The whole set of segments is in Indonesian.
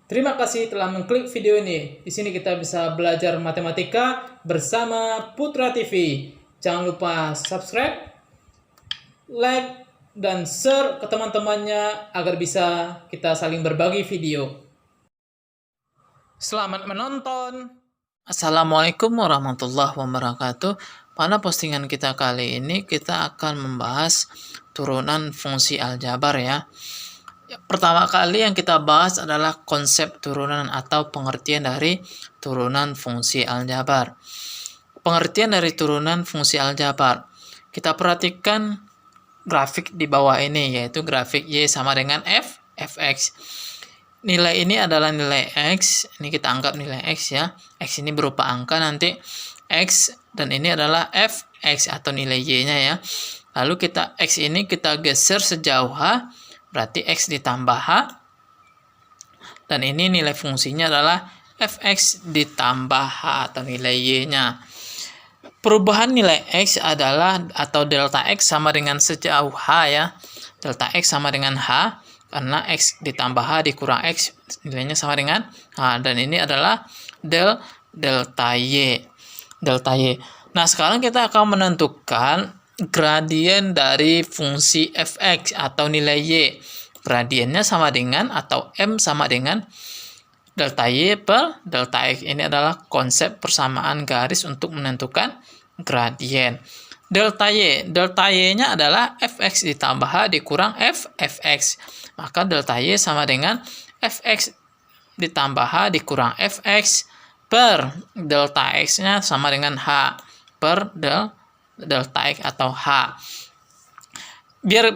Terima kasih telah mengklik video ini. Di sini kita bisa belajar matematika bersama Putra TV. Jangan lupa subscribe, like, dan share ke teman-temannya agar bisa kita saling berbagi video. Selamat menonton. Assalamualaikum warahmatullahi wabarakatuh. Pada postingan kita kali ini kita akan membahas turunan fungsi aljabar ya. Pertama kali yang kita bahas adalah konsep turunan atau pengertian dari turunan fungsi aljabar. Pengertian dari turunan fungsi aljabar. Kita perhatikan grafik di bawah ini, yaitu grafik Y sama dengan fx. Nilai ini adalah nilai X, ini kita anggap nilai X ya. X ini berupa angka nanti X, dan ini adalah fx atau nilai Y-nya ya. Lalu X ini kita geser sejauh H, berarti X ditambah H, dan ini nilai fungsinya adalah fx ditambah H atau nilai Y-nya. Perubahan nilai X adalah, atau delta X sama dengan sejauh H ya. Delta X sama dengan H, karena X ditambah H dikurang X, nilainya sama dengan H, dan ini adalah delta Y. Delta Y. Nah, sekarang kita akan menentukan gradien dari fungsi fx atau nilai y. Gradiennya sama dengan atau m sama dengan delta y per delta x. Ini adalah konsep persamaan garis untuk menentukan gradien. Delta y-nya adalah fx ditambah h dikurang fx. Maka delta y sama dengan fx ditambah h dikurang fx per delta x-nya sama dengan h per delta x atau H. Biar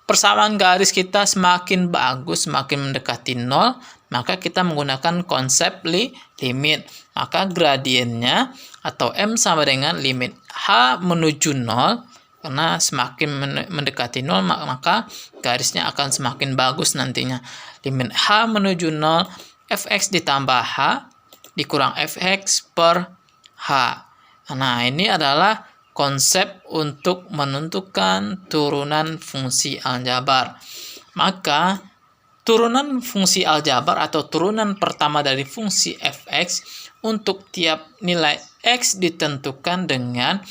persamaan garis kita semakin bagus, semakin mendekati 0, maka kita menggunakan konsep limit. Maka gradiennya atau M sama dengan limit H menuju 0, karena semakin mendekati 0, maka garisnya akan semakin bagus nantinya. Limit H menuju 0, fx ditambah H dikurang fx per H. Nah, ini adalah konsep untuk menentukan turunan fungsi aljabar. Maka, turunan fungsi aljabar atau turunan pertama dari fungsi fx untuk tiap nilai x ditentukan dengan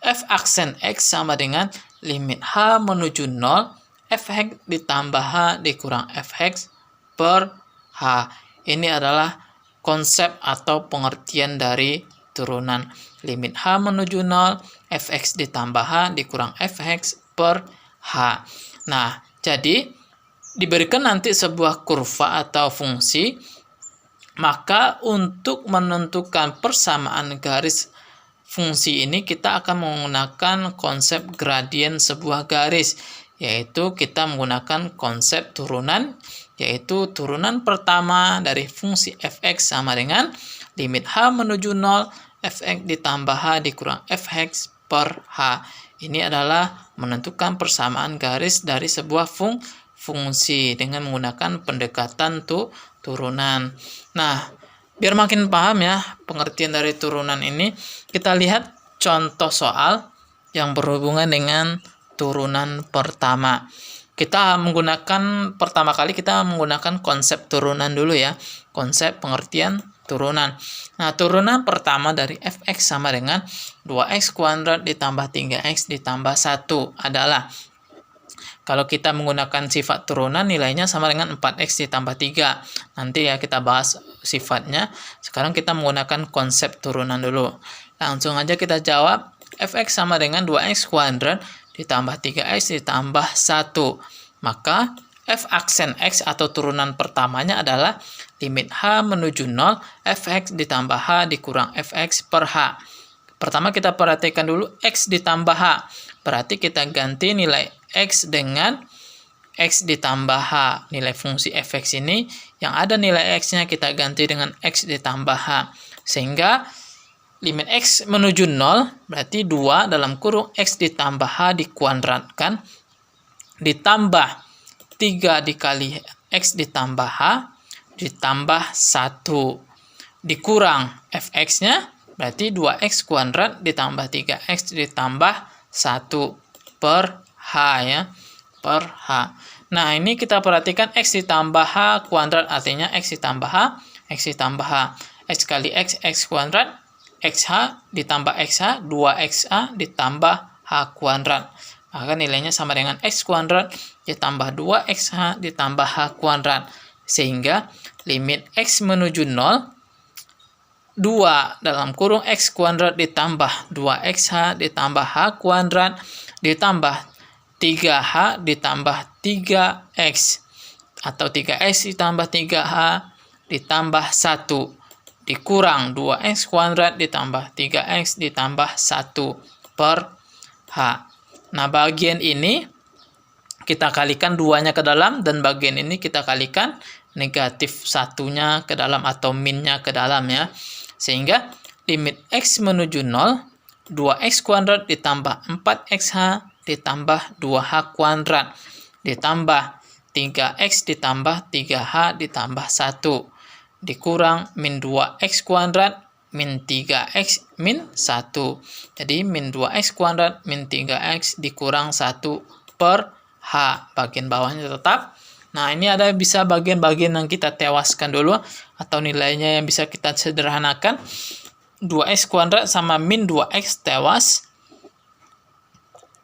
f aksen x sama dengan limit h menuju 0, fx ditambah h dikurang fx per h. Ini adalah konsep atau pengertian dari turunan limit h menuju 0, fx ditambah h dikurang fx per h. Nah, jadi diberikan nanti sebuah kurva atau fungsi, maka untuk menentukan persamaan garis fungsi ini kita akan menggunakan konsep gradien sebuah garis, yaitu kita menggunakan konsep turunan, yaitu turunan pertama dari fungsi fx sama dengan limit h menuju 0, fx ditambah h dikurang fx per h. Ini adalah menentukan persamaan garis dari sebuah fungsi dengan menggunakan pendekatan turunan. Nah, biar makin paham ya pengertian dari turunan ini, kita lihat contoh soal yang berhubungan dengan turunan pertama. Pertama kali kita menggunakan konsep turunan dulu ya, konsep pengertian turunan. Nah, turunan pertama dari fx sama dengan 2x kuadrat ditambah 3x ditambah 1 adalah, kalau kita menggunakan sifat turunan nilainya sama dengan 4x ditambah 3. Nanti ya kita bahas sifatnya. Sekarang kita menggunakan konsep turunan dulu. Langsung aja kita jawab, fx sama dengan 2x kuadrat ditambah 3x ditambah 1. Maka f aksen x atau turunan pertamanya adalah limit h menuju 0, fx ditambah h dikurang fx per h. Pertama kita perhatikan dulu x ditambah h. Berarti kita ganti nilai x dengan x ditambah h. Nilai fungsi fx ini yang ada nilai x-nya kita ganti dengan x ditambah h. Sehingga limit x menuju 0 berarti 2 dalam kurung x ditambah h dikuadratkan ditambah 3 dikali x ditambah h ditambah 1 dikurang fx-nya berarti 2x kuadrat ditambah 3x ditambah 1 per h ya, per h. Nah, ini kita perhatikan X ditambah H kuadrat, artinya X ditambah H, X ditambah H. X kali X, X kuadrat, XH ditambah XH, 2XA ditambah H kuadrat. Maka nilainya sama dengan X kuadrat ditambah 2XH ditambah H kuadrat. Sehingga limit X menuju 0, 2 dalam kurung X kuadrat ditambah 2XH ditambah H kuadrat ditambah 3H ditambah 3X atau 3X ditambah 3H ditambah 1 dikurang 2X kuadrat ditambah 3X ditambah 1 per H. Nah, bagian ini kita kalikan 2-nya ke dalam dan bagian ini kita kalikan negatif 1-nya ke dalam atau minnya ke dalam ya. Sehingga limit X menuju 0, 2X kuadrat ditambah 4XH ditambah 2H kuadrat ditambah 3X ditambah 3H ditambah 1 dikurang min 2X kuadrat min 3X min 1. Jadi min 2X kuadrat min 3X dikurang 1 per H. Bagian bawahnya tetap. Nah, ini ada bisa bagian-bagian yang kita tewaskan dulu atau nilainya yang bisa kita sederhanakan. 2X kuadrat sama min 2X tewas.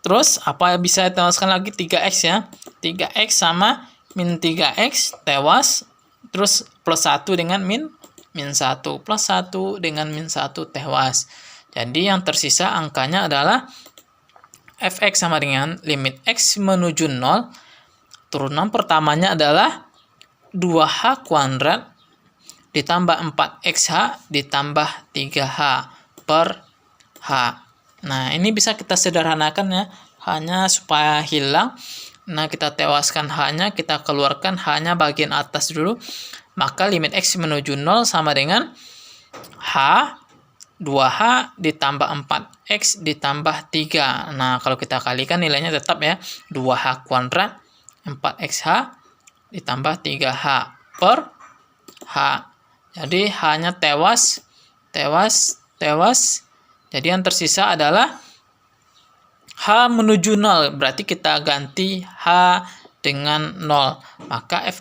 Terus apa yang bisa ditewaskan lagi? 3X ya. 3X sama min 3X tewas. Terus plus 1 dengan min 1. Plus 1 dengan min 1 tewas. Jadi yang tersisa angkanya adalah Fx sama dengan limit X menuju 0. Turunan pertamanya adalah 2H kuadrat ditambah 4XH ditambah 3H per H. Nah, ini bisa kita sederhanakan ya, hanya supaya hilang. Nah, kita tewaskan H-nya, kita keluarkan H-nya bagian atas dulu. Maka limit X menuju 0 sama dengan H 2H ditambah 4X ditambah 3. Nah, kalau kita kalikan nilainya tetap ya, 2H kuadrat 4XH ditambah 3H per H. Jadi H-nya tewas. Jadi yang tersisa adalah H menuju 0. Berarti kita ganti H dengan 0. Maka F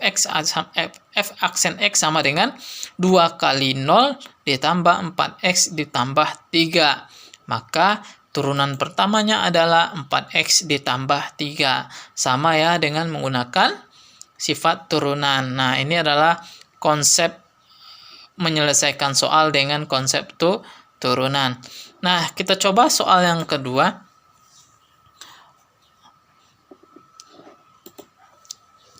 aksen X sama dengan 2 kali 0 ditambah 4X ditambah 3. Maka turunan pertamanya adalah 4X ditambah 3. Sama ya dengan menggunakan sifat turunan. Nah, ini adalah konsep menyelesaikan soal dengan konsep turunan. Nah, kita coba soal yang kedua.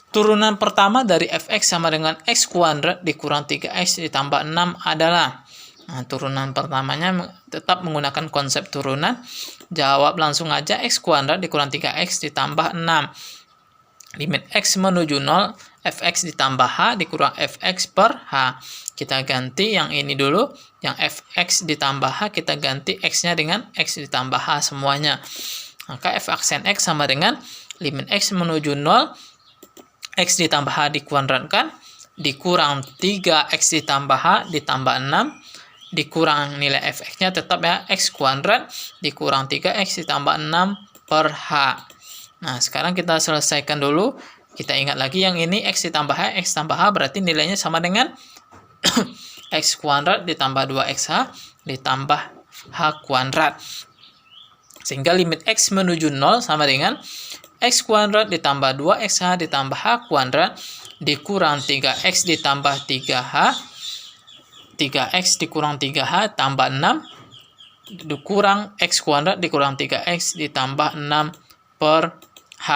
Turunan pertama dari Fx sama dengan X kuadrat dikurang 3X ditambah 6 adalah. Nah, turunan pertamanya tetap menggunakan konsep turunan. Jawab langsung aja, X kuadrat dikurang 3X ditambah 6. Limit X menuju 0, Fx ditambah H dikurang Fx per H. Kita ganti yang ini dulu. Yang Fx ditambah H kita ganti X-nya dengan X ditambah H semuanya. Maka F aksen X sama dengan limit X menuju 0, X ditambah H dikuadratkan, dikurang 3X ditambah H ditambah 6, dikurang nilai Fx-nya tetap ya, X kuadrat dikurang 3X ditambah 6 per H. Nah, sekarang kita selesaikan dulu. Kita ingat lagi yang ini X ditambah X tambah H berarti nilainya sama dengan X kuadrat ditambah 2XH ditambah H kuadrat. Sehingga limit X menuju 0 sama dengan X kuadrat ditambah 2XH ditambah H kuadrat dikurang 3X ditambah 3H. 3X dikurang 3H tambah 6 dikurang X kuadrat dikurang 3X ditambah 6 per H.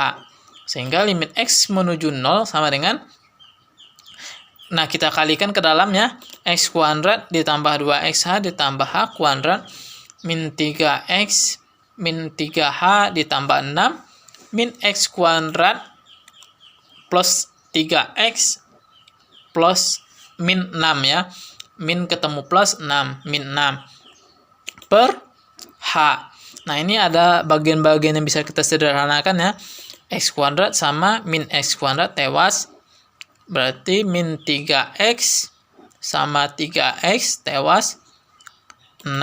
Sehingga limit X menuju 0 sama dengan, nah kita kalikan ke dalamnya, X kuadrat ditambah 2XH ditambah H kuadrat min 3X min 3H ditambah 6 min X kuadrat plus 3X plus min 6 ya. Min ketemu plus 6, min 6 per H. Nah, ini ada bagian-bagian yang bisa kita sederhanakan ya. X kuadrat sama min X kuadrat tewas. Berarti min 3X sama 3X tewas 6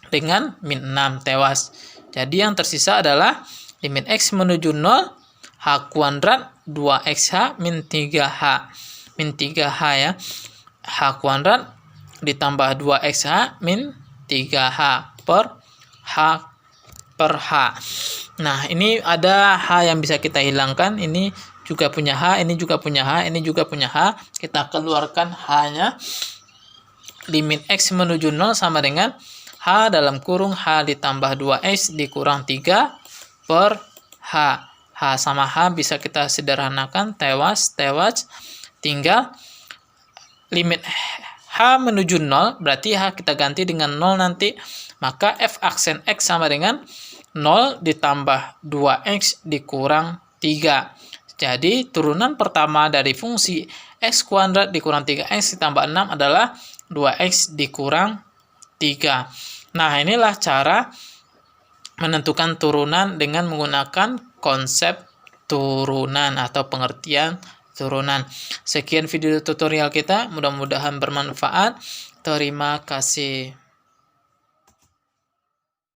dengan min 6 tewas. Jadi yang tersisa adalah limit X menuju 0, H H² 2XH min 3H. Min 3H ya. H² ditambah 2XH min 3H per H. Nah, ini ada H yang bisa kita hilangkan. Ini juga punya H, ini juga punya H, ini juga punya H. Kita keluarkan H-nya. Limit X menuju 0 sama dengan H dalam kurung H ditambah 2X dikurang 3 per H. H sama H bisa kita sederhanakan, tewas. Tinggal limit H menuju 0, berarti H kita ganti dengan 0 nanti. Maka F aksen X sama dengan 0 ditambah 2X dikurang 3. Jadi turunan pertama dari fungsi X² dikurang 3X ditambah 6 adalah 2X dikurang 3. Nah, inilah cara menentukan turunan dengan menggunakan konsep turunan atau pengertian turunan. Sekian video tutorial kita, mudah-mudahan bermanfaat. Terima kasih.